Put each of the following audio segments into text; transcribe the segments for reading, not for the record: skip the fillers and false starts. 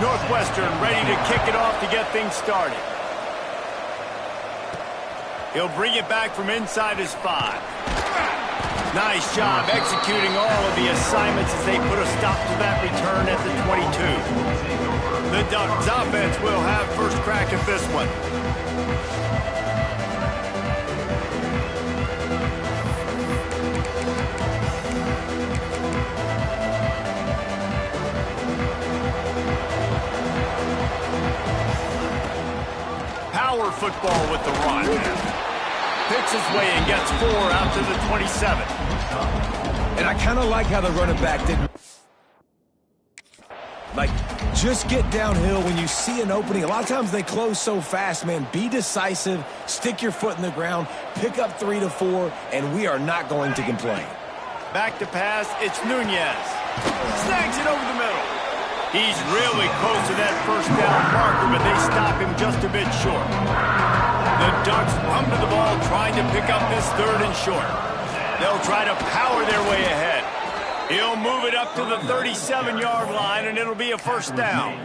Northwestern ready to kick it off to get things started. He'll bring it back from inside his 5. Nice job executing all of the assignments as they put a stop to that return at the 22. The Ducks offense will have first crack at this one. Power football with the run. Picks his way and gets 4 out to the 27. And I kind of like how the running back didn't. Just get downhill when you see an opening. A lot of times they close so fast, man. Be decisive, stick your foot in the ground, pick up 3 to 4, and we are not going to complain. Back to pass, it's Nunez. Snags it over the middle. He's really close to that first down marker, but they stop him just a bit short. The Ducks come to the ball trying to pick up this 3rd and short. They'll try to power their way ahead. He'll move it up to the 37-yard line, and it'll be a first down.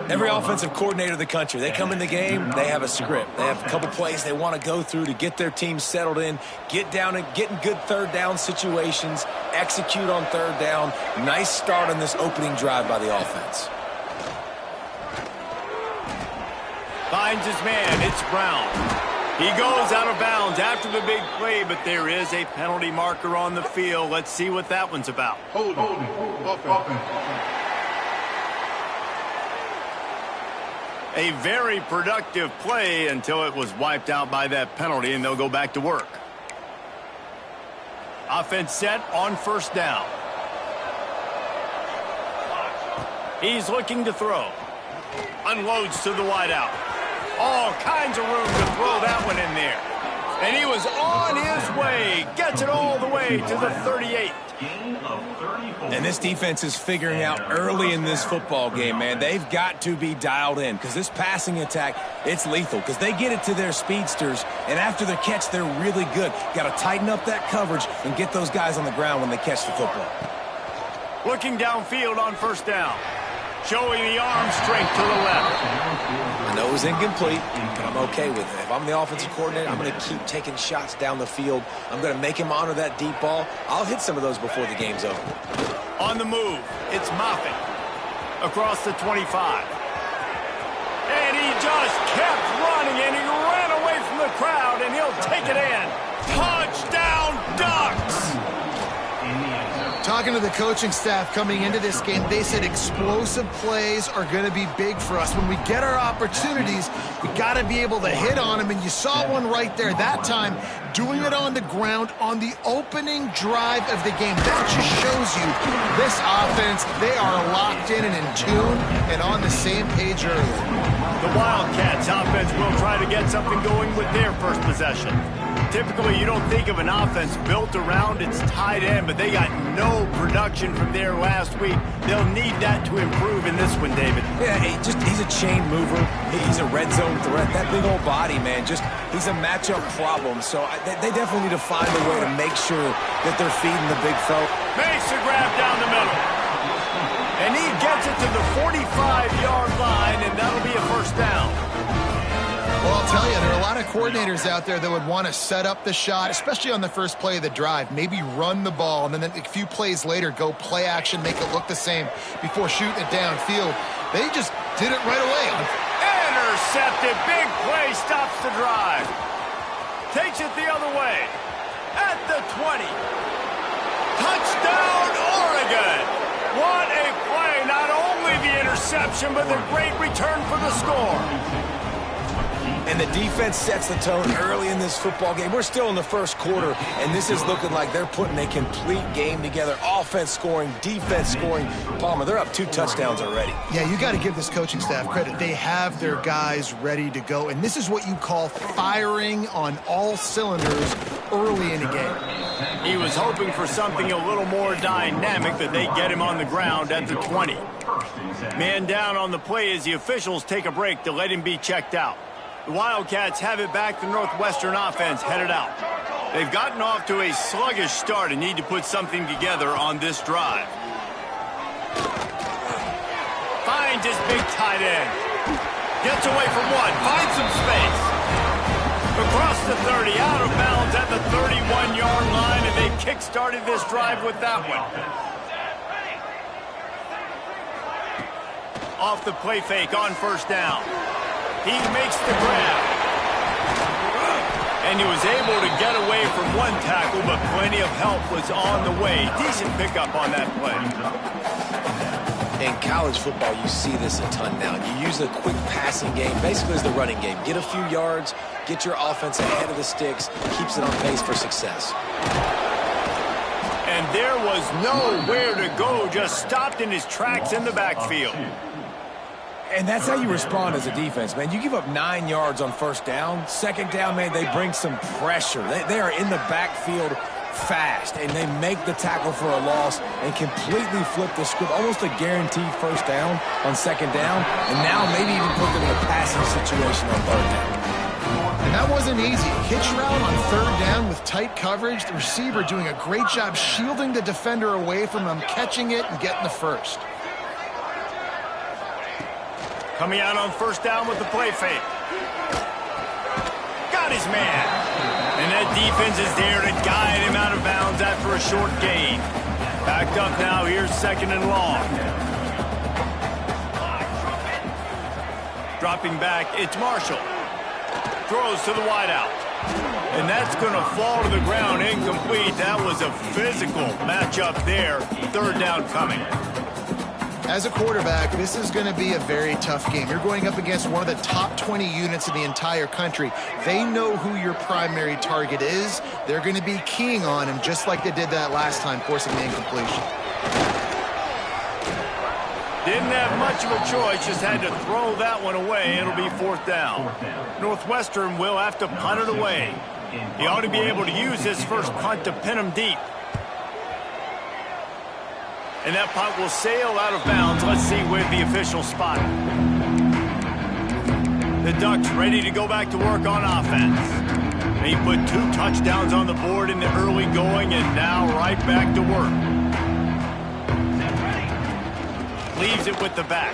Every offensive coordinator in the country, they come in the game, they have a script. They have a couple plays they want to go through to get their team settled in, get down and get in good 3rd down situations, execute on 3rd down. Nice start on this opening drive by the offense. Finds his man, it's Brown. He goes out of bounds after the big play, but there is a penalty marker on the field. Let's see what that one's about. Hold. A very productive play until it was wiped out by that penalty, and they'll go back to work. Offense set on first down. He's looking to throw. Unloads to the wideout. All kinds of room to throw that one in there. And he was on his way. Gets it all the way to the 38. And this defense is figuring out early in this football game, man. They've got to be dialed in because this passing attack, it's lethal because they get it to their speedsters, and after the catch, they're really good. Got to tighten up that coverage and get those guys on the ground when they catch the football. Looking downfield on first down. Showing the arm strength to the left. I know it was incomplete, but I'm okay with it. If I'm the offensive coordinator, I'm going to keep taking shots down the field. I'm going to make him honor that deep ball. I'll hit some of those before the game's over. On the move, it's Moffitt. Across the 25. And he just kept running, and he ran away from the crowd, and he'll take it in. Touchdown, Ducks! Talking to the coaching staff coming into this game, they said explosive plays are going to be big for us. When we get our opportunities, we got to be able to hit on them, and you saw one right there that time, doing it on the ground on the opening drive of the game. That just shows you this offense, they are locked in and in tune and on the same page early. The Wildcats offense will try to get something going with their first possession. Typically, you don't think of an offense built around its tight end, but they got no production from there last week. They'll need that to improve in this one, David. Yeah, he's a chain mover. He's a red zone threat. That big old body, man, he's a matchup problem. So they definitely need to find a way to make sure that they're feeding the big fella. Makes a grab down the middle. And he gets it to the 45-yard line, and that'll be a first down. Well, I'll tell you, there are a lot of coordinators out there that would want to set up the shot, especially on the first play of the drive, maybe run the ball, and then a few plays later go play action, make it look the same before shooting it downfield. They just did it right away. Intercepted. Big play stops the drive. Takes it the other way. At the 20. Touchdown, Oregon. What a play. Not only the interception, but the great return for the score. And the defense sets the tone early in this football game. We're still in the first quarter, and this is looking like they're putting a complete game together. Offense scoring, defense scoring. Palmer, they're up 2 touchdowns already. Yeah, you got to give this coaching staff credit. They have their guys ready to go, and this is what you call firing on all cylinders early in a game. He was hoping for something a little more dynamic, that they get him on the ground at the 20. Man down on the play as the officials take a break to let him be checked out. The Wildcats have it back. The Northwestern offense headed out. They've gotten off to a sluggish start and need to put something together on this drive. Finds finds his big tight end. Gets away from one, finds some space. Across the 30, out of bounds at the 31-yard line, and they kick-started this drive with that one. Off the play fake on first down. He makes the grab. And he was able to get away from one tackle, but plenty of help was on the way. Decent pickup on that play. In college football, you see this a ton now. You use a quick passing game, basically as the running game. Get a few yards, get your offense ahead of the sticks, keeps it on pace for success. And there was nowhere to go, just stopped in his tracks in the backfield. And that's how you respond as a defense, man. You give up 9 yards on first down. Second down, man, they bring some pressure. They are in the backfield fast, and they make the tackle for a loss and completely flip the script. Almost a guaranteed first down on second down, and now maybe even put them in a passing situation on third down. And that wasn't easy. Hitch route on third down with tight coverage. The receiver doing a great job shielding the defender away from him, catching it and getting the first. Coming out on first down with the play fake. Got his man. And that defense is there to guide him out of bounds after a short gain. Backed up now, here's second and long. Dropping back, it's Marshall. Throws to the wideout. And that's going to fall to the ground incomplete. That was a physical matchup there. Third down coming. As a quarterback, this is going to be a very tough game. You're going up against one of the top 20 units in the entire country. They know who your primary target is. They're going to be keying on him just like they did that last time, forcing the incompletion. Didn't have much of a choice, just had to throw that one away. It'll be fourth down. Northwestern will have to punt it away. He ought to be able to use his first punt to pin him deep. And that punt will sail out of bounds. Let's see where the official spot it. The Ducks ready to go back to work on offense. They put 2 touchdowns on the board in the early going and now right back to work. Leaves it with the back.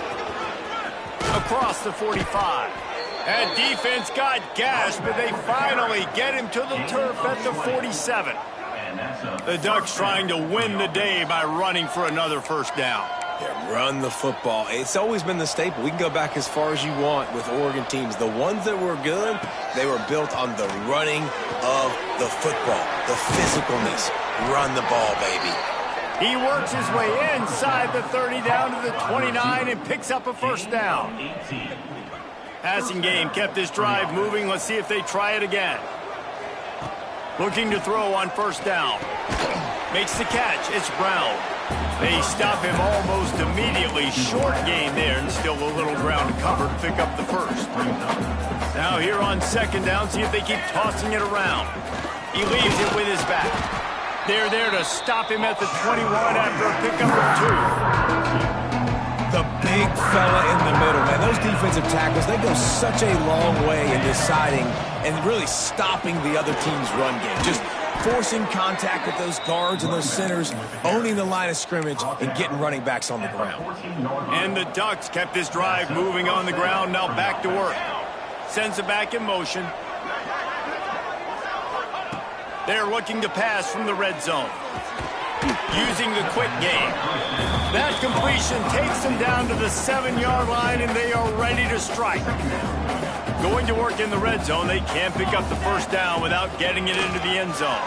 Across the 45. That defense got gashed, but they finally get him to the turf at the 47. The Ducks trying to win the day by running for another first down. Yeah, run the football. It's always been the staple. We can go back as far as you want with Oregon teams. The ones that were good, they were built on the running of the football, the physicalness. Run the ball, baby. He works his way inside the 30 down to the 29 and picks up a first down. Passing game kept this drive moving. Let's see if they try it again. Looking to throw on first down. Makes the catch. It's Brown. They stop him almost immediately. Short gain there, and still a little ground to cover to pick up the first. Now here on second down, see if they keep tossing it around. He leaves it with his back. They're there to stop him at the 21 after a pickup of 2. The big fella in the middle, man. Those defensive tackles, they go such a long way in deciding and really stopping the other team's run game. Just forcing contact with those guards and those centers, owning the line of scrimmage, and getting running backs on the ground. And the Ducks kept this drive moving on the ground, now back to work. Sends it back in motion. They're looking to pass from the red zone. Using the quick game. That completion takes them down to the 7-yard line, and they are ready to strike. Going to work in the red zone, they can't pick up the first down without getting it into the end zone.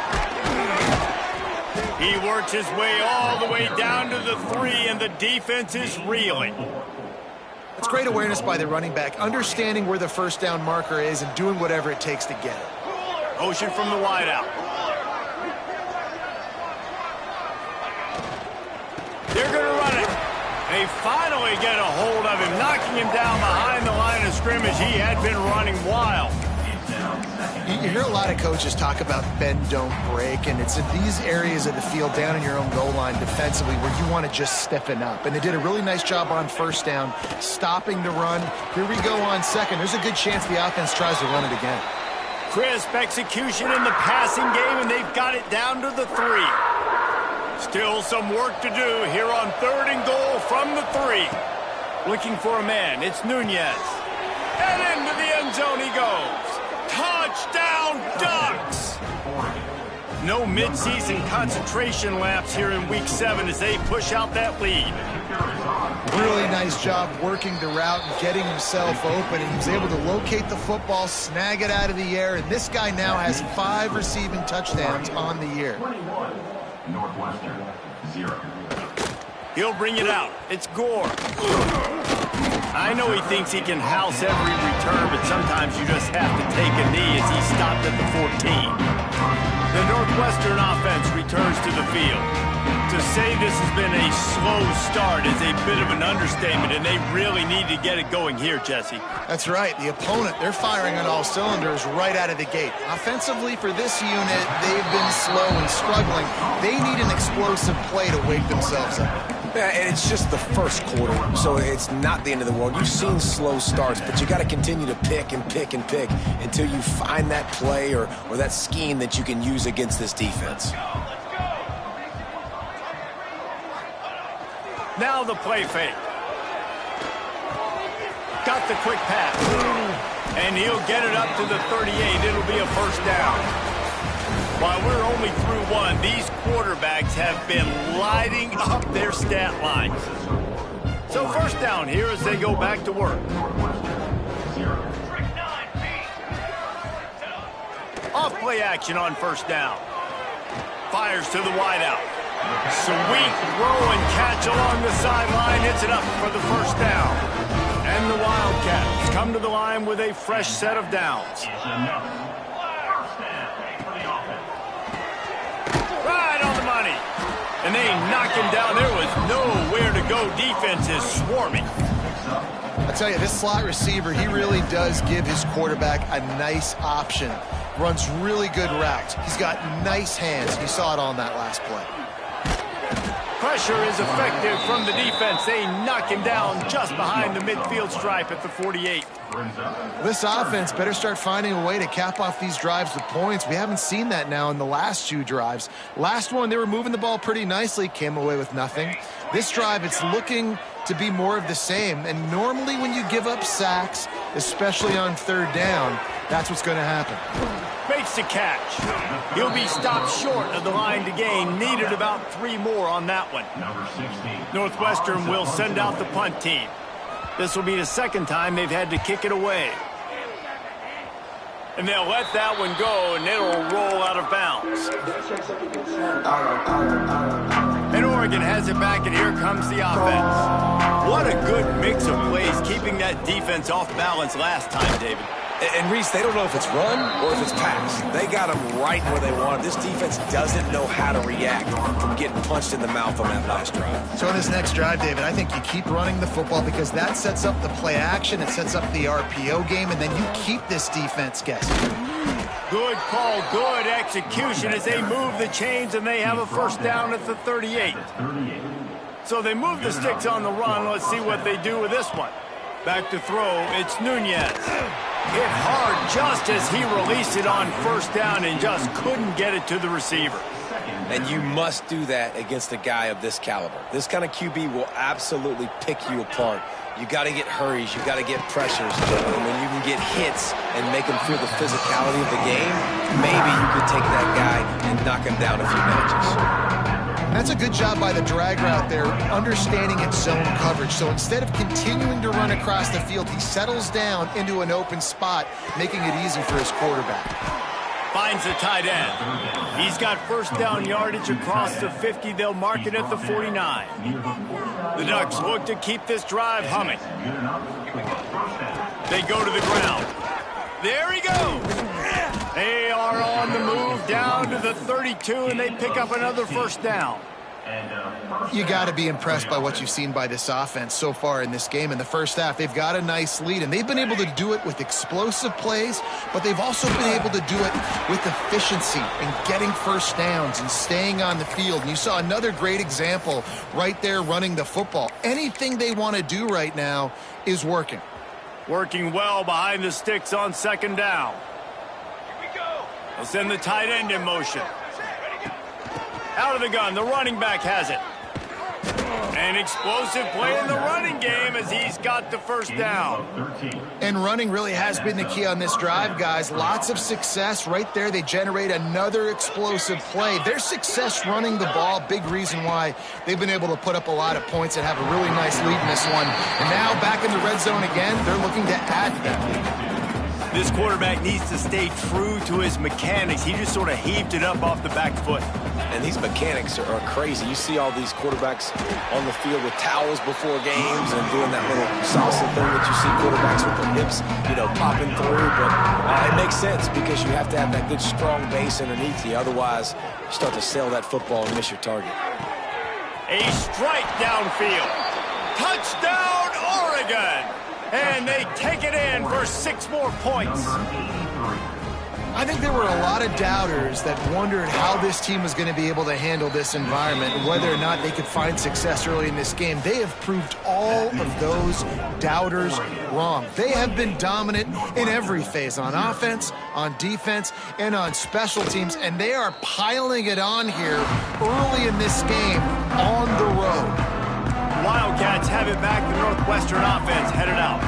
He works his way all the way down to the 3, and the defense is reeling. It's great awareness by the running back, understanding where the first down marker is and doing whatever it takes to get it. Motion from the wideout. They're going to run it. They finally get a hold of him, knocking him down behind the line of scrimmage. He had been running wild. You hear a lot of coaches talk about bend, don't break, and it's in these areas of the field down in your own goal line defensively where you want to just stiffen up. And they did a really nice job on first down, stopping the run. Here we go on second. There's a good chance the offense tries to run it again. Crisp execution in the passing game, and they've got it down to the 3. Still some work to do here on 3rd and goal from the 3. Looking for a man. It's Nunez. And into the end zone he goes. Touchdown, Ducks! No midseason concentration laps here in Week 7 as they push out that lead. Really nice job working the route and getting himself open. And he was able to locate the football, snag it out of the air, and this guy now has 5 receiving touchdowns on the year. Northwestern, 0. He'll bring it out. It's Gore. I know he thinks he can house every return, but sometimes you just have to take a knee as he stopped at the 14. The Northwestern offense returns to the field. To say this has been a slow start is a bit of an understatement, and they really need to get it going here, Jesse. That's right. The opponent, they're firing on all cylinders right out of the gate. Offensively, for this unit, they've been slow and struggling. They need an explosive play to wake themselves up. Yeah, and it's just the first quarter, so it's not the end of the world. You've seen slow starts, but you got to continue to pick and pick and pick until you find that play or that scheme that you can use against this defense. Now the play fake. Got the quick pass. And he'll get it up to the 38. It'll be a first down. While we're only through one, these quarterbacks have been lighting up their stat lines. So first down here as they go back to work. Off play action on first down. Fires to the wideout. Sweet throw and catch along the sideline. Hits it up for the first down. And the Wildcats come to the line with a fresh set of downs. Right on the money. And they knock him down. There was nowhere to go. Defense is swarming. I tell you, this slot receiver, he really does give his quarterback a nice option. Runs really good routes. He's got nice hands. You saw it on that last play. Pressure is effective from the defense. They knock him down just behind the midfield stripe at the 48. This offense better start finding a way to cap off these drives with points. We haven't seen that now in the last 2 drives. Last one, they were moving the ball pretty nicely, came away with nothing. This drive, it's looking to be more of the same. And normally when you give up sacks, especially on 3rd down, that's what's going to happen. Makes the catch. He'll be stopped short of the line to gain. Needed about 3 more on that one. Northwestern will send out the punt team. This will be the second time they've had to kick it away. And they'll let that one go, and it'll roll out of bounds. And Oregon has it back, and here comes the offense. What a good mix of plays, keeping that defense off balance last time, David. And Reese, they don't know if it's run or if it's pass. They got them right where they want. This defense doesn't know how to react from getting punched in the mouth on that last drive. So in this next drive, David, I think you keep running the football because that sets up the play action, it sets up the RPO game, and then you keep this defense guessing. Good call, good execution as they move the chains, and they have a first down at the 38. So they move the sticks on the run. Let's see what they do with this one. Back to throw, it's Nunez. Hit hard just as he released it on first down and just couldn't get it to the receiver. And you must do that against a guy of this caliber. This kind of QB will absolutely pick you apart. You got to get hurries, you got to get pressures. And when you can get hits and make him feel the physicality of the game, maybe you could take that guy and knock him down a few notches. That's a good job by the drag route there, understanding its zone coverage. So instead of continuing to run across the field, he settles down into an open spot, making it easy for his quarterback. Finds the tight end. He's got first down yardage across the 50. They'll mark it at the 49. The Ducks look to keep this drive humming. They go to the ground. There he goes. They are on the move down to the 32, and they pick up another first down. You got to be impressed by what you've seen by this offense so far in this game. In the first half, they've got a nice lead, and they've been able to do it with explosive plays, but they've also been able to do it with efficiency and getting first downs and staying on the field. And you saw another great example right there running the football. Anything they want to do right now is working. Working well behind the sticks on second down. They'll send the tight end in motion. Out of the gun, the running back has it. An explosive play in the running game as he's got the first down. And running really has been the key on this drive, guys. Lots of success right there. They generate another explosive play. Their success running the ball, big reason why they've been able to put up a lot of points and have a really nice lead in this one. And now back in the red zone again, they're looking to add to that lead. This quarterback needs to stay true to his mechanics. He just sort of heaved it up off the back foot. And these mechanics are crazy. You see all these quarterbacks on the field with towels before games and doing that little salsa thing that you see quarterbacks with their hips, popping through. But it makes sense because you have to have that good, strong base underneath you. Otherwise, you start to sail that football and miss your target. A strike downfield. Touchdown, Oregon! And they take it in for 6 more points. I think there were a lot of doubters that wondered how this team was going to be able to handle this environment and whether or not they could find success early in this game. They have proved all of those doubters wrong. They have been dominant in every phase, on offense, on defense, and on special teams, and they are piling it on here early in this game on the road. Wildcats have it back. The Northwestern offense headed out.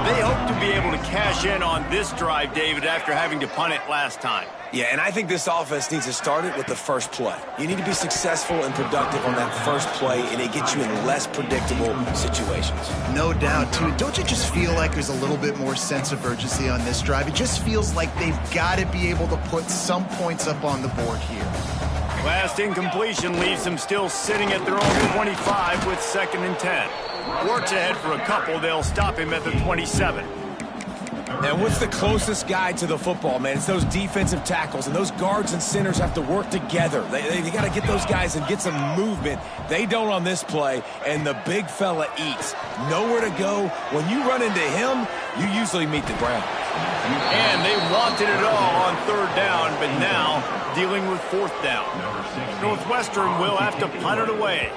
They hope to be able to cash in on this drive, David, after having to punt it last time. Yeah, and I think this offense needs to start it with the first play. You need to be successful and productive on that first play, and it gets you in less predictable situations. No doubt, too. Don't you just feel like there's a little bit more sense of urgency on this drive? It just feels like they've got to be able to put some points up on the board here. Last incompletion leaves them still sitting at their own 25 with 2nd and 10. Works ahead for a couple. They'll stop him at the 27. And what's the closest guy to the football, man? It's those defensive tackles, and those guards and centers have to work together. They got to get those guys and get some movement. They don't on this play, and the big fella eats. Nowhere to go. When you run into him, you usually meet the ground. And they wanted it all on 3rd down, but now dealing with 4th down. Northwestern will have to punt it away.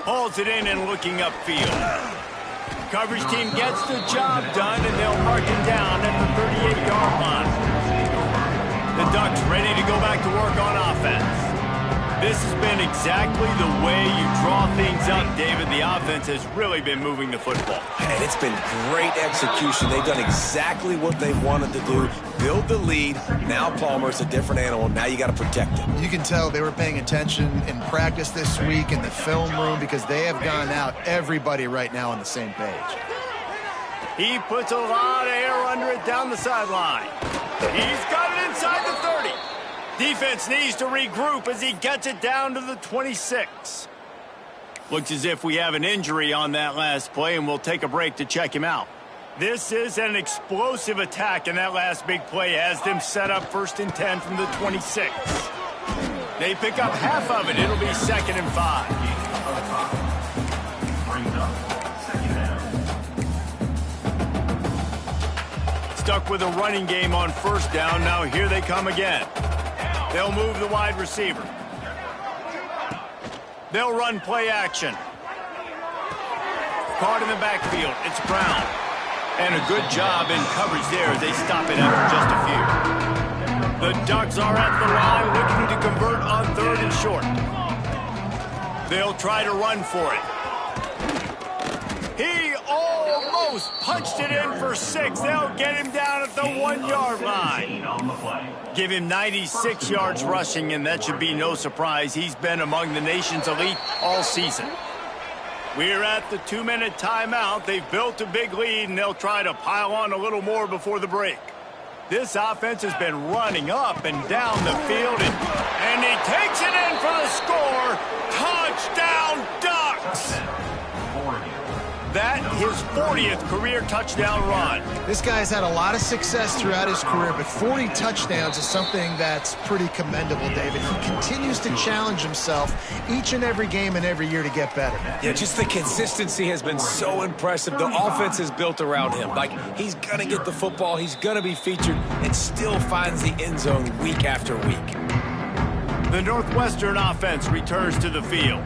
Hauls it in and looking upfield. Coverage team gets the job done, and they'll mark him down at the 38-yard line. The Ducks ready to go back to work on offense. This has been exactly the way you draw things up, David. The offense has really been moving the football. And it's been great execution. They've done exactly what they wanted to do. Build the lead. Now Palmer's a different animal. Now you got to protect him. You can tell they were paying attention in practice this week in the film room because they have gone out, everybody right now on the same page. He puts a lot of air under it down the sideline. He's got it inside the 30. Defense needs to regroup as he gets it down to the 26. Looks as if we have an injury on that last play, and we'll take a break to check him out. This is an explosive attack, and that last big play has them set up 1st and 10 from the 26. They pick up half of it. It'll be 2nd and 5. Stuck with a running game on 1st down. Now here they come again. They'll move the wide receiver. They'll run play action. Caught in the backfield. It's Brown. And a good job in coverage there as they stop it after just a few. The Ducks are at the line looking to convert on 3rd and short. They'll try to run for it. He almost punched it in for 6. They'll get him down at the 1-yard line. Give him 96 yards rushing, and that should be no surprise. He's been among the nation's elite all season. We're at the 2-minute timeout. They've built a big lead, and they'll try to pile on a little more before the break. This offense has been running up and down the field, and he takes it in for the score. Touchdown, Ducks! That his 40th career touchdown run. This guy's had a lot of success throughout his career, but 40 touchdowns is something that's pretty commendable, David. He continues to challenge himself each and every game and every year to get better. Yeah, just the consistency has been so impressive. The offense is built around him. Like, he's going to get the football, he's going to be featured, and still finds the end zone week after week. The Northwestern offense returns to the field.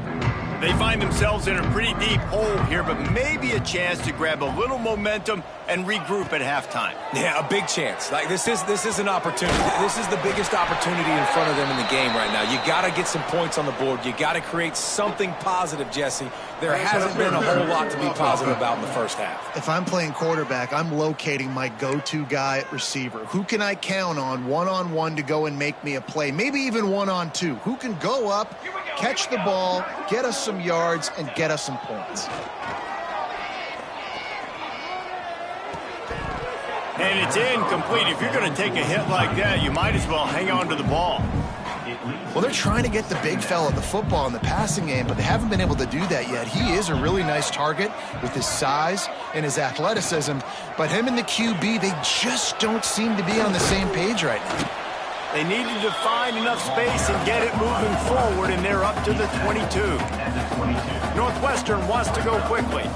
They find themselves in a pretty deep hole here, but maybe a chance to grab a little momentum and regroup at halftime. Yeah, a big chance. Like this is an opportunity. This is the biggest opportunity in front of them in the game right now. You got to get some points on the board. You got to create something positive, Jesse. There hasn't been a whole lot to be positive about in the first half. If I'm playing quarterback, I'm locating my go-to guy at receiver. Who can I count on one-on-one to go and make me a play? Maybe even one-on-two. Who can go up, catch the ball, get us some yards, and get us some points? And it's incomplete. If you're going to take a hit like that, you might as well hang on to the ball. Well, they're trying to get the big fella the football in the passing game, but they haven't been able to do that yet. He is a really nice target with his size and his athleticism, but him and the QB, they just don't seem to be on the same page right now. They needed to find enough space and get it moving forward, and they're up to the 22. Northwestern wants to go quickly.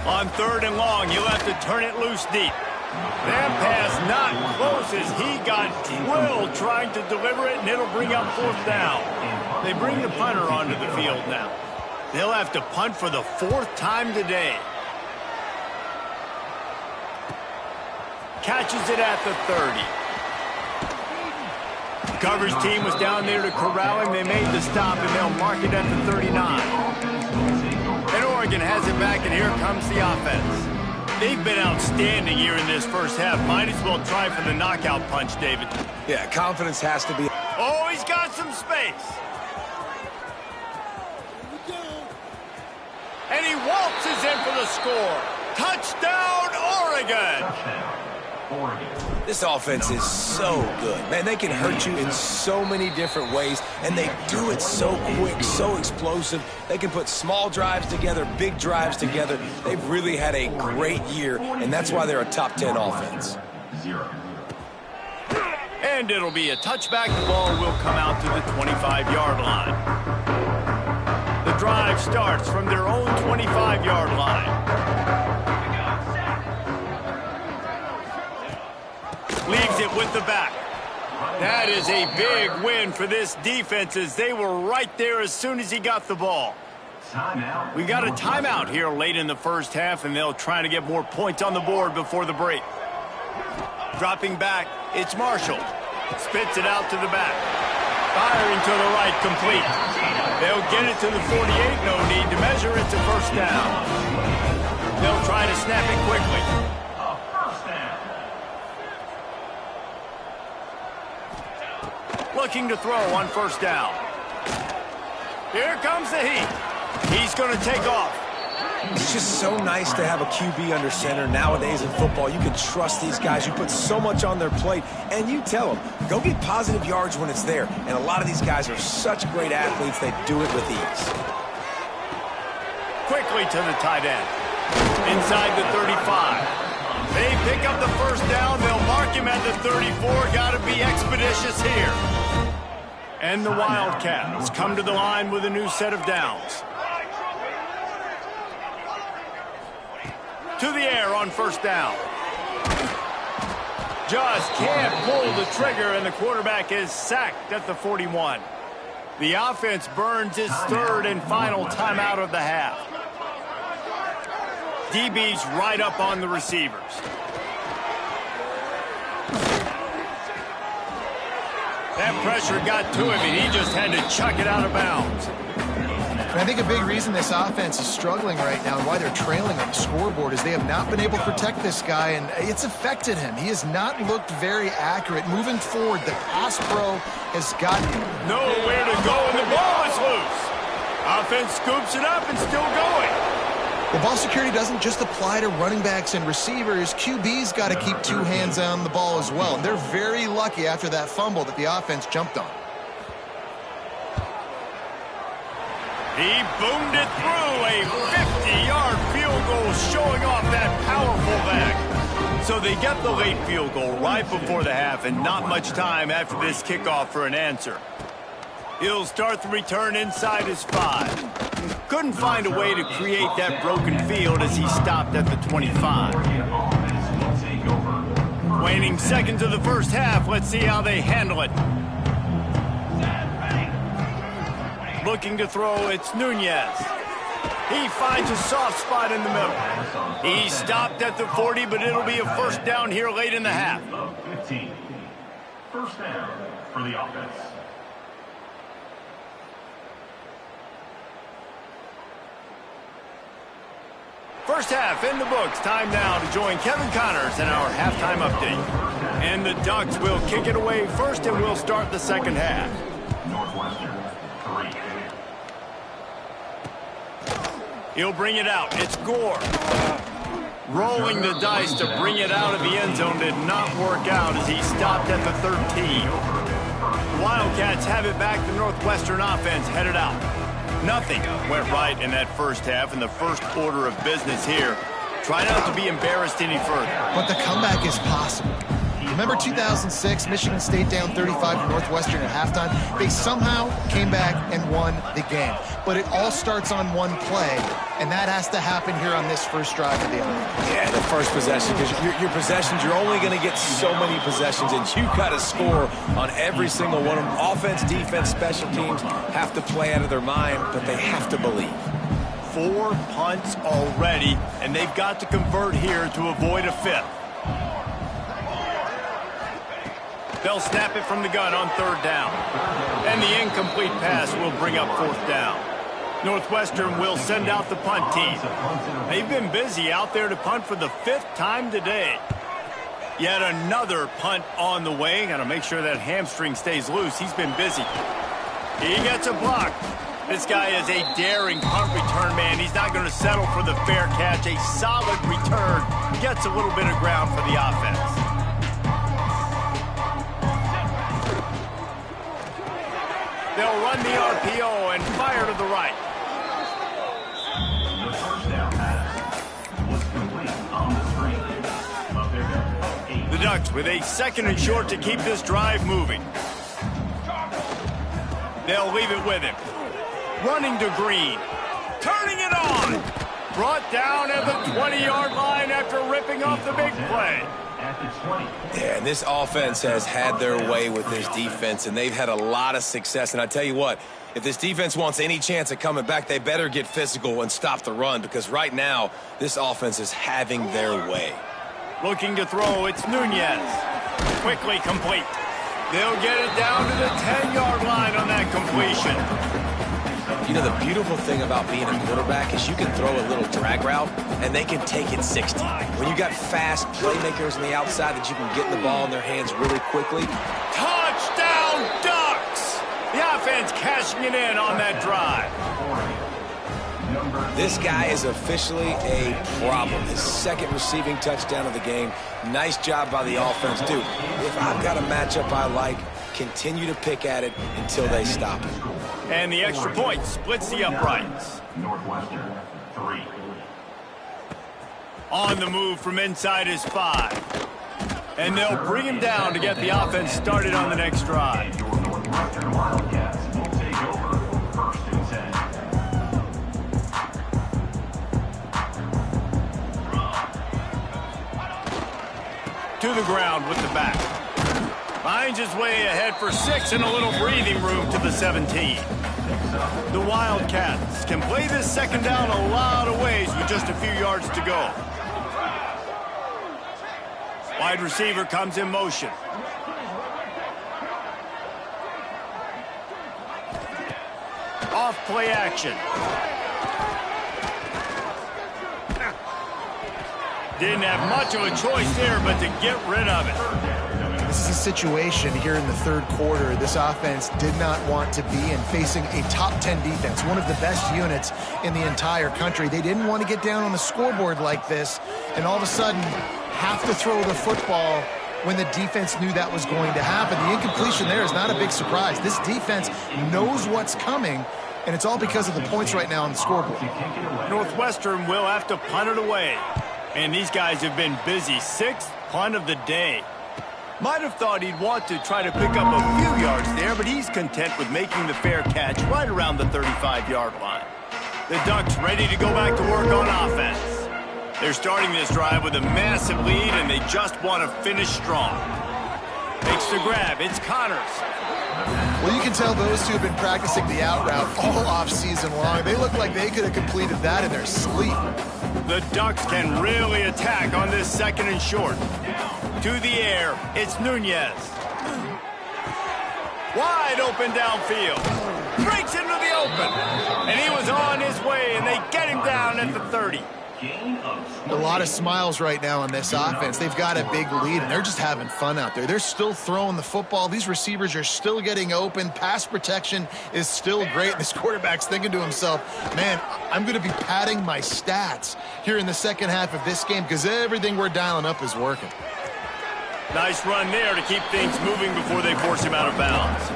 On 3rd and long, you'll have to turn it loose deep. That pass not close as he got drilled trying to deliver it, and it'll bring up 4th down. They bring the punter onto the field now. They'll have to punt for the 4th time today. Catches it at the 30. Coverage team was down there to corral him. They made the stop, and they'll mark it at the 39. And Oregon has it back, and here comes the offense. They've been outstanding here in this first half. Might as well try for the knockout punch, David. Yeah, confidence has to be. Oh, he's got some space. And he waltzes in for the score. Touchdown, Oregon. This offense is so good. Man, they can hurt you in so many different ways, and they do it so quick, so explosive. They can put small drives together, big drives together. They've really had a great year, and that's why they're a top 10 offense. And it'll be a touchback. The ball will come out to the 25-yard line. The drive starts from their own 25-yard line. Leaves it with the back. That is a big win for this defense as they were right there as soon as he got the ball. We got a timeout here late in the first half, and they'll try to get more points on the board before the break. Dropping back, it's Marshall. Spits it out to the back. Firing to the right, complete. They'll get it to the 48, no need to measure it to 1st down. They'll try to snap it quickly. Looking to throw on 1st down. Here comes the heat. He's going to take off. It's just so nice to have a QB under center nowadays in football. You can trust these guys. You put so much on their plate, and you tell them, go get positive yards when it's there. And a lot of these guys are such great athletes, they do it with ease. Quickly to the tight end. Inside the 35. They pick up the 1st down. They'll mark him at the 34. Got to be expeditious here. And the Wildcats come to the line with a new set of downs. To the air on 1st down. Just can't pull the trigger, and the quarterback is sacked at the 41. The offense burns its 3rd and final timeout of the half. DB's right up on the receivers. That pressure got to him, and he just had to chuck it out of bounds. And I think a big reason this offense is struggling right now and why they're trailing on the scoreboard is they have not been able to protect this guy, and it's affected him. He has not looked very accurate. Moving forward, the pass pro has got nowhere to go, and the ball is loose. Offense scoops it up and still going. The ball security doesn't just apply to running backs and receivers. QB's got to keep 2 hands on the ball as well. And they're very lucky after that fumble that the offense jumped on. He boomed it through a 50-yard field goal, showing off that powerful leg. So they get the late field goal right before the half, and not much time after this kickoff for an answer. He'll start the return inside his 5. Couldn't find a way to create that broken field as he stopped at the 25. Waning seconds of the first half. Let's see how they handle it. Looking to throw, it's Nunez. He finds a soft spot in the middle. He stopped at the 40, but it'll be a first down here late in the half. 15. First down for the offense. First half in the books. Time now to join Kevin Connors in our halftime update. And the Ducks will kick it away first, and we'll start the second half. Northwestern, 3. He'll bring it out. It's Gore. Rolling the dice to bring it out of the end zone did not work out as he stopped at the 13. Wildcats have it back. The Northwestern offense headed out. Nothing went right in that first half, and the first order of business here. Try not to be embarrassed any further. But the comeback is possible. Remember 2006, Michigan State down 35 to Northwestern at halftime? They somehow came back and won the game. But it all starts on one play, and that has to happen here on this first drive of the offense. Yeah, the first possession, because your possessions, you're only going to get so many possessions, and you've got to score on every single one of them. Offense, defense, special teams have to play out of their mind, but they have to believe. 4 punts already, and they've got to convert here to avoid a fifth. They'll snap it from the gun on third down. And the incomplete pass will bring up fourth down. Northwestern will send out the punt team. They've been busy out there to punt for the 5th time today. Yet another punt on the way. Got to make sure that hamstring stays loose. He's been busy. He gets a block. This guy is a daring punt return man. He's not going to settle for the fair catch. A solid return. Gets a little bit of ground for the offense. They'll run the RPO and fire to the right. The first down pass was complete on the screen. A pickup of 8. The Ducks with a 2nd and short to keep this drive moving. They'll leave it with him. Running to Green. Turning it on. Brought down at the 20-yard line after ripping off the big play. Yeah, and this offense has had their way with this defense, and they've had a lot of success. And I tell you what, if this defense wants any chance of coming back, they better get physical and stop the run, because right now, this offense is having their way. Looking to throw, it's Nunez. Quickly complete. They'll get it down to the 10-yard line on that completion. You know, the beautiful thing about being a quarterback is you can throw a little drag route, and they can take it 60. When you got fast playmakers on the outside that you can get the ball in their hands really quickly. Touchdown, Ducks! The offense cashing it in on that drive. This guy is officially a problem. His 2nd receiving touchdown of the game. Nice job by the offense. Dude, if I've got a matchup I like, continue to pick at it until they stop it. And the extra point splits the uprights. Northwestern, 3. On the move from inside is 5. And they'll bring him down to get the offense started on the next drive. Your Northwestern Wildcats will take over 1st and 10. To the ground with the back. Finds his way ahead for 6 and a little breathing room to the 17. The Wildcats can play this 2nd down a lot of ways with just a few yards to go. Wide receiver comes in motion. Off play action. Didn't have much of a choice there, but to get rid of it. This is a situation here in the 3rd quarter this offense did not want to be in, facing a top 10 defense, one of the best units in the entire country. They didn't want to get down on the scoreboard like this and all of a sudden have to throw the football when the defense knew that was going to happen. The incompletion there is not a big surprise. This defense knows what's coming, and it's all because of the points right now on the scoreboard. Northwestern will have to punt it away. And these guys have been busy. 6th punt of the day. Might have thought he'd want to try to pick up a few yards there, but he's content with making the fair catch right around the 35-yard line. The Ducks ready to go back to work on offense. They're starting this drive with a massive lead, and they just want to finish strong. Makes the grab. It's Connors. Well, you can tell those two have been practicing the out route all off season long. They look like they could have completed that in their sleep. The Ducks can really attack on this 2nd and short. To the air, it's Nunez. Wide open downfield. Breaks into the open. And he was on his way, and they get him down at the 30. A lot of smiles right now on this offense. They've got a big lead, and they're just having fun out there. They're still throwing the football. These receivers are still getting open. Pass protection is still great. This quarterback's thinking to himself, man, I'm going to be padding my stats here in the second half of this game because everything we're dialing up is working. Nice run there to keep things moving before they force him out of bounds.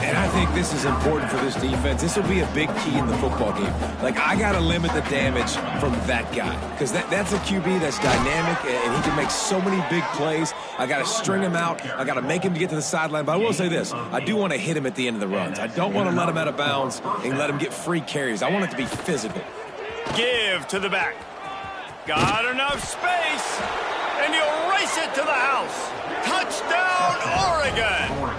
And I think this is important for this defense. This will be a big key in the football game. Like, I got to limit the damage from that guy because that's a QB that's dynamic, and he can make so many big plays. I got to string him out. I got to make him get to the sideline. But I will say this. I do want to hit him at the end of the runs. I don't want to let him out of bounds and let him get free carries. I want it to be physical. Give to the back. Got enough space, and he'll race it to the house. Touchdown, Oregon.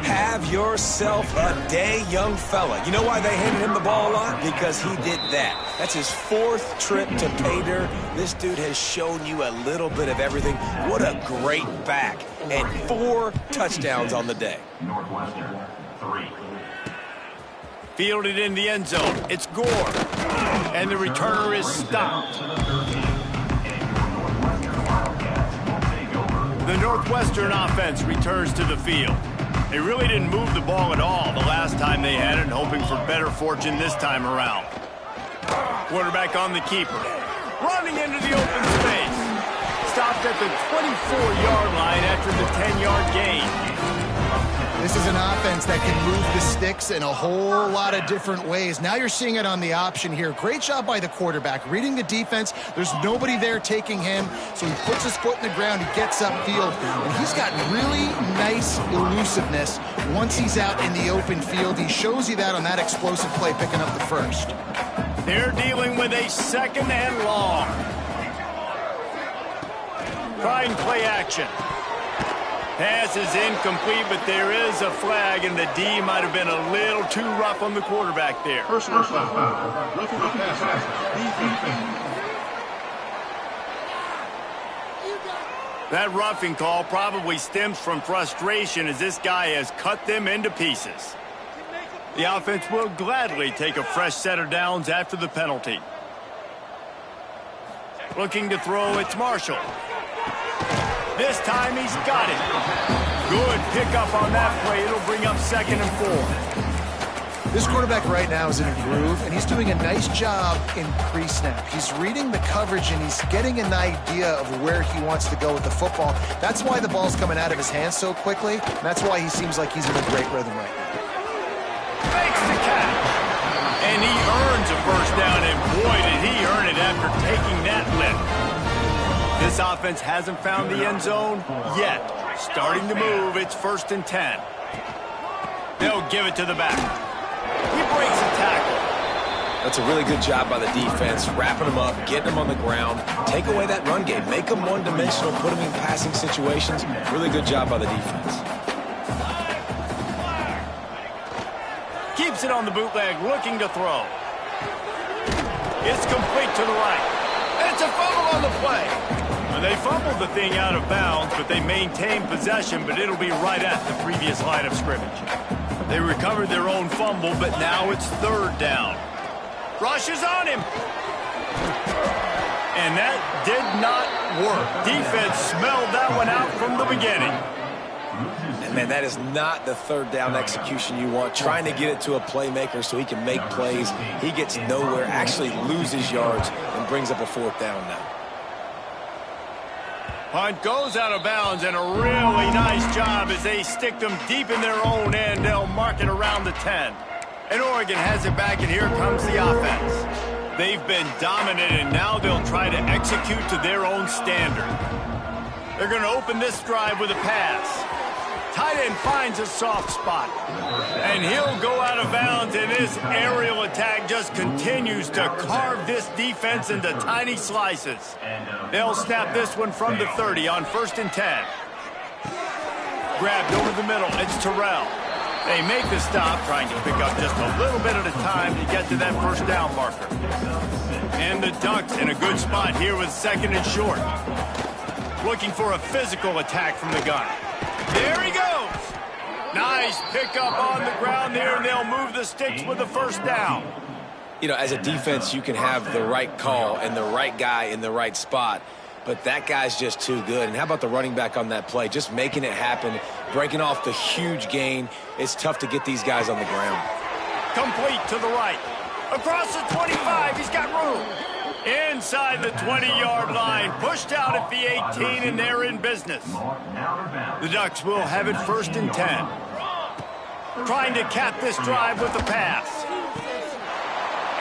Have yourself a day, young fella. You know why they handed him the ball a lot? Because he did that. That's his 4th trip to pay dirt. This dude has shown you a little bit of everything. What a great back. And 4 touchdowns on the day. Northwestern, 3. Fielded in the end zone. It's Gore. And the returner is stopped. The Northwestern offense returns to the field. They really didn't move the ball at all the last time they had it, hoping for better fortune this time around. Quarterback on the keeper. Running into the open space. Stopped at the 24-yard line after the 10-yard gain. This is an offense that can move the sticks in a whole lot of different ways. Now you're seeing it on the option here. Great job by the quarterback. Reading the defense, there's nobody there taking him, so he puts his foot in the ground, he gets upfield, and he's got really nice elusiveness once he's out in the open field. He shows you that on that explosive play, picking up the first. They're dealing with a 2nd and long. Trying play action. Pass is incomplete, but there is a flag, and the D might have been a little too rough on the quarterback there. Personal foul. Roughing the passer. That roughing call probably stems from frustration as this guy has cut them into pieces. The offense will gladly take a fresh set of downs after the penalty. Looking to throw, it's Marshall. This time he's got it. Good pickup on that play. It'll bring up 2nd and 4. This quarterback right now is in a groove, and he's doing a nice job in pre-snap. He's reading the coverage, and he's getting an idea of where he wants to go with the football. That's why the ball's coming out of his hands so quickly, and that's why he seems like he's in a great rhythm right now. Makes the catch. And he earns a first down, and boy, did he earn it after taking that lift. This offense hasn't found the end zone yet. Starting to move, it's 1st and 10. They'll give it to the back. He breaks a tackle. That's a really good job by the defense, wrapping them up, getting them on the ground, take away that run game, make them one-dimensional, put them in passing situations. Really good job by the defense. Keeps it on the bootleg, looking to throw. It's complete to the right. It's a fumble on the play. And they fumbled the thing out of bounds, but they maintain possession, but it'll be right at the previous line of scrimmage. They recovered their own fumble, but now it's 3rd down. Rush is on him. And that did not work. Defense smelled that one out from the beginning. And man, that is not the 3rd down execution you want. Trying to get it to a playmaker so he can make plays. He gets nowhere, actually loses yards, and brings up a 4th down now. Punt goes out of bounds, and a really nice job as they stick them deep in their own end. They'll mark it around the 10. And Oregon has it back, and here comes the offense. They've been dominant, and now they'll try to execute to their own standard. They're going to open this drive with a pass. Tight end finds a soft spot. And he'll go out of bounds, and this aerial attack just continues to carve this defense into tiny slices. They'll snap this one from the 30 on 1st and 10. grabbed over the middle. It's Terrell. They make the stop, trying to pick up just a little bit at a time to get to that first down marker. And the Ducks in a good spot here with 2nd and short. Looking for a physical attack from the gun. There he goes. Nice pickup on the ground there, and they'll move the sticks with the first down. You know, as a defense, you can have the right call and the right guy in the right spot, but that guy's just too good. And how about the running back on that play? Just making it happen, breaking off the huge gain. It's tough to get these guys on the ground. Complete to the right. Across the 25, he's got room. Inside the 20-yard line, pushed out at the 18, and they're in business. The Ducks will have it 1st and 10. Trying to cap this drive with a pass.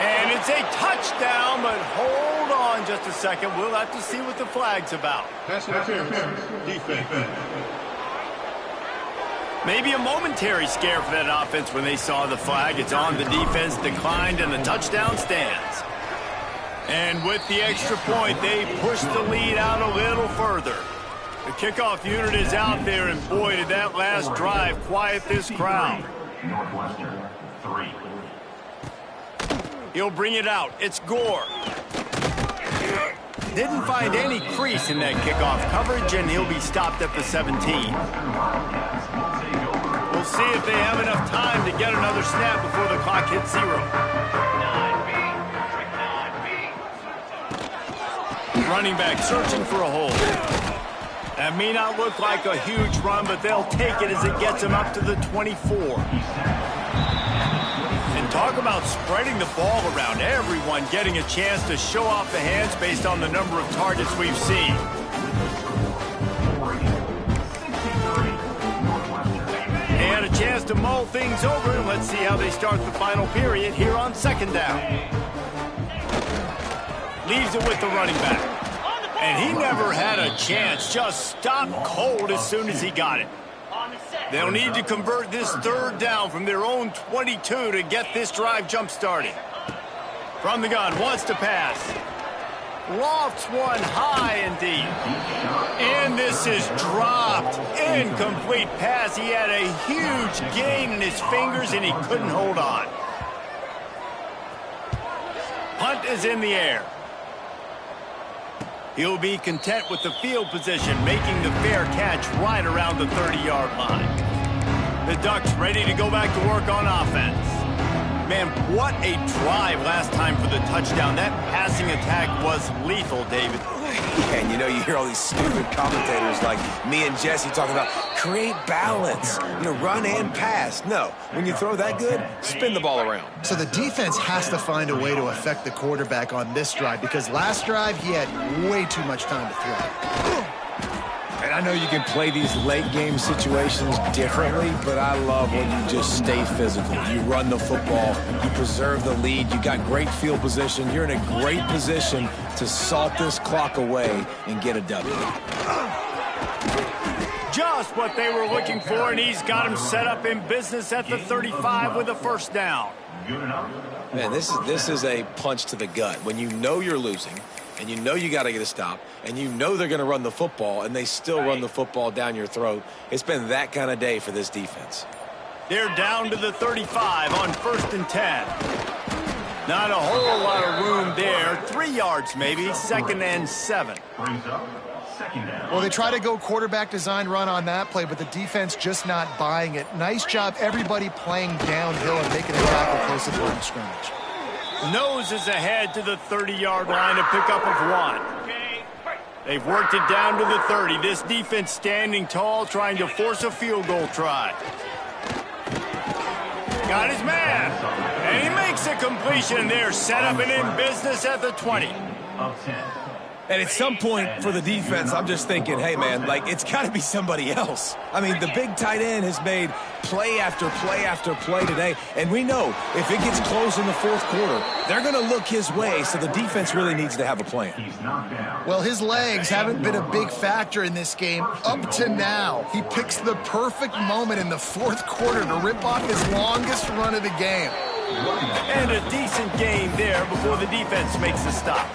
And it's a touchdown, but hold on just a second. We'll have to see what the flag's about. Pass interference. Defense. Maybe a momentary scare for that offense when they saw the flag. It's on the defense, declined, and the touchdown stands. And with the extra point, they push the lead out a little further. The kickoff unit is out there, and boy, did that last drive quiet this crowd. Northwestern, 3. He'll bring it out. It's Gore. Didn't find any crease in that kickoff coverage, and he'll be stopped at the 17. We'll see if they have enough time to get another snap before the clock hits 0. Running back searching for a hole. That may not look like a huge run, but they'll take it as it gets him up to the 24. And talk about spreading the ball around. Everyone getting a chance to show off the hands based on the number of targets we've seen. They had a chance to mull things over, and let's see how they start the final period here on 2nd down. Leaves it with the running back. And he never had a chance, just stopped cold as soon as he got it. They'll need to convert this 3rd down from their own 22 to get this drive jump-started. From the gun, wants to pass. Lofts one high indeed. And this is dropped. Incomplete pass. He had a huge gain in his fingers, and he couldn't hold on. Punt is in the air. He'll be content with the field position, making the fair catch right around the 30-yard line. The Ducks ready to go back to work on offense. Man, what a drive last time for the touchdown. That passing attack was lethal, David. And you know, you hear all these stupid commentators like me and Jesse talking about create balance, you know, run and pass. No, when you throw that good, spin the ball around. So the defense has to find a way to affect the quarterback on this drive, because last drive he had way too much time to throw. And I know you can play these late game situations differently, but I love when you just stay physical. You run the football, you preserve the lead, you got great field position, you're in a great position to salt this clock away and get a W. Just what they were looking for, and he's got him set up in business at the 35 with a 1st down. Man, this is a punch to the gut. When you know you're losing, and you know you got to get a stop, and you know they're going to run the football, and they still run the football down your throat. It's been that kind of day for this defense. They're down to the 35 on 1st and 10. Not a whole lot of room there. 3 yards maybe, 2nd and 7. Well, they try to go quarterback design run on that play, but the defense just not buying it. Nice job, everybody playing downhill and making a tackle close to the line of scrimmage. Nose is ahead to the 30-yard line, a pickup of 1. They've worked it down to the 30. This defense standing tall, trying to force a field goal try. Got his man. And he makes a completion there, set up and in business at the 20. And at some point for the defense, I'm just thinking, hey, man, like, it's got to be somebody else. I mean, the big tight end has made play after play after play today. And we know if it gets close in the 4th quarter, they're going to look his way, so the defense really needs to have a plan. Well, his legs haven't been a big factor in this game up to now. He picks the perfect moment in the 4th quarter to rip off his longest run of the game. And a decent gain there before the defense makes the stop.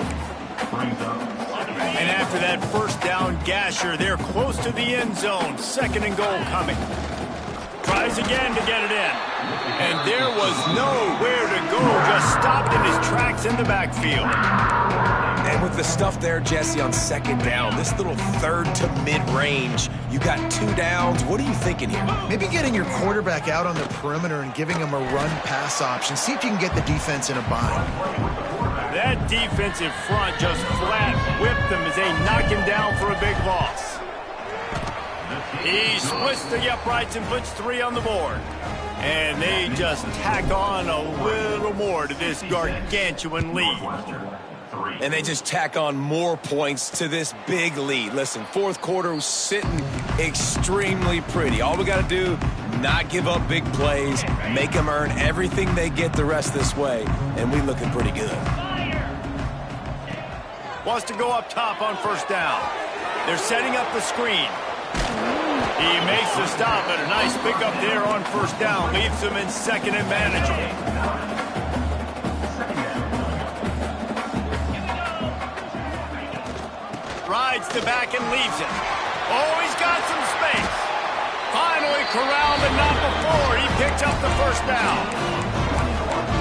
And after that first down gasher, they're close to the end zone. 2nd and goal coming. Tries again to get it in. And there was nowhere to go. Just stopped in his tracks in the backfield. And with the stuff there, Jesse, on 2nd down, this little 3rd to mid-range, you got 2 downs. What are you thinking here? Maybe getting your quarterback out on the perimeter and giving him a run-pass option. See if you can get the defense in a bind. That defensive front just flat whipped them as they knock him down for a big loss. He splits the uprights and puts 3 on the board. And they just tack on a little more to this gargantuan lead. And they just tack on more points to this big lead. Listen, 4th quarter was sitting extremely pretty. All we got to do, not give up big plays, make them earn everything they get the rest this way, and we looking pretty good. Wants to go up top on 1st down. They're setting up the screen. He makes the stop, and a nice pickup there on 1st down. Leaves them in 2nd and manageable. Rides the back and leaves it. Oh, he's got some space. Finally corralled, but not before. He picks up the 1st down.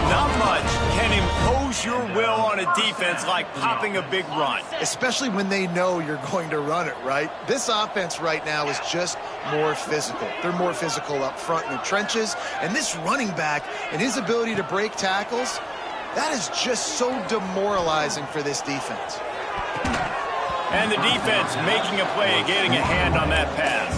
Not much can impose your will on a defense like popping a big run. Especially when they know you're going to run it, right? This offense right now is just more physical. They're more physical up front in the trenches. And this running back and his ability to break tackles, that is just so demoralizing for this defense. And the defense making a play, getting a hand on that pass.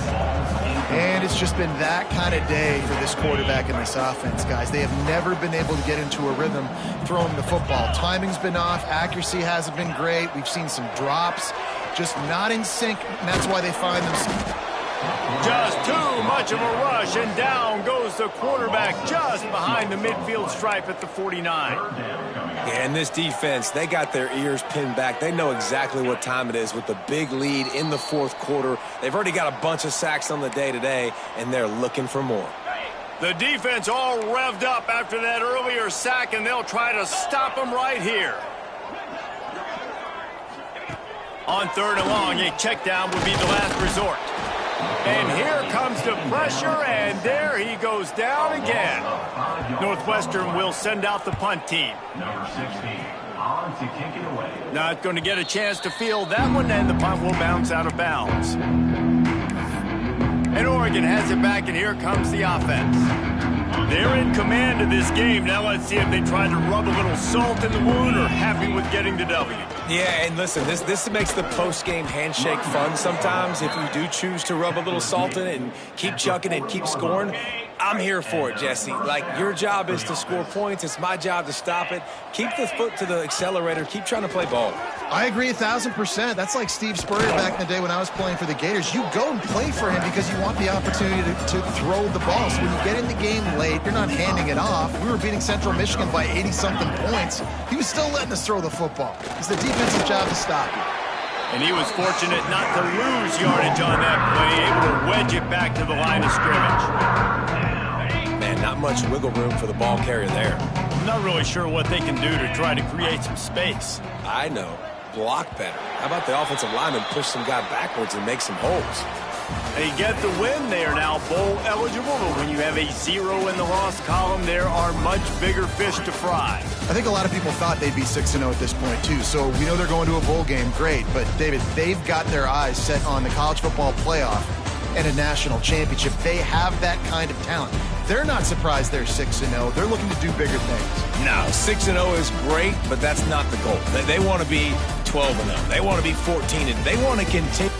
And it's just been that kind of day for this quarterback and this offense, guys. They have never been able to get into a rhythm throwing the football. Timing's been off. Accuracy hasn't been great. We've seen some drops. Just not in sync, and that's why they find themselves. Just too much of a rush, and down goes the quarterback just behind the midfield stripe at the 49. And this defense, they got their ears pinned back. They know exactly what time it is with the big lead in the 4th quarter. They've already got a bunch of sacks on the day today, and they're looking for more. The defense all revved up after that earlier sack, and they'll try to stop them right here. On 3rd and long, a check down would be the last resort. And here comes the pressure, and there he goes down again. Northwestern will send out the punt team. Number 16, on to kick it away. Not going to get a chance to field that one, and the punt will bounce out of bounds. And Oregon has it back, and here comes the offense. They're in command of this game. Now let's see if they try to rub a little salt in the wound or happy with getting the W. Yeah, and listen, this makes the post-game handshake fun sometimes. If you do choose to rub a little salt in it and keep chucking and keep scoring, I'm here for it, Jesse. Like, your job is to score points. It's my job to stop it. Keep the foot to the accelerator. Keep trying to play ball. I agree 1,000%. That's like Steve Spurrier back in the day when I was playing for the Gators. You go and play for him because you want the opportunity to throw the ball. So when you get in the game late, you're not handing it off. We were beating Central Michigan by 80-something points. He was still letting us throw the football. It's the defensive job to stop you. And he was fortunate not to lose yardage on that play, able to wedge it back to the line of scrimmage. Man, not much wiggle room for the ball carrier there. I'm not really sure what they can do to try to create some space. I know. Block better. How about the offensive lineman push some guy backwards and make some holes? They get the win. They are now bowl eligible, but when you have a 0 in the loss column, there are much bigger fish to fry. I think a lot of people thought they'd be 6-0 at this point, too. So we know they're going to a bowl game. Great. But, David, they've got their eyes set on the college football playoff and a national championship. They have that kind of talent. They're not surprised they're 6-0. They're looking to do bigger things. No, 6-0 is great, but that's not the goal. They want to be 12-0. They want to be 14-0. They want to continue.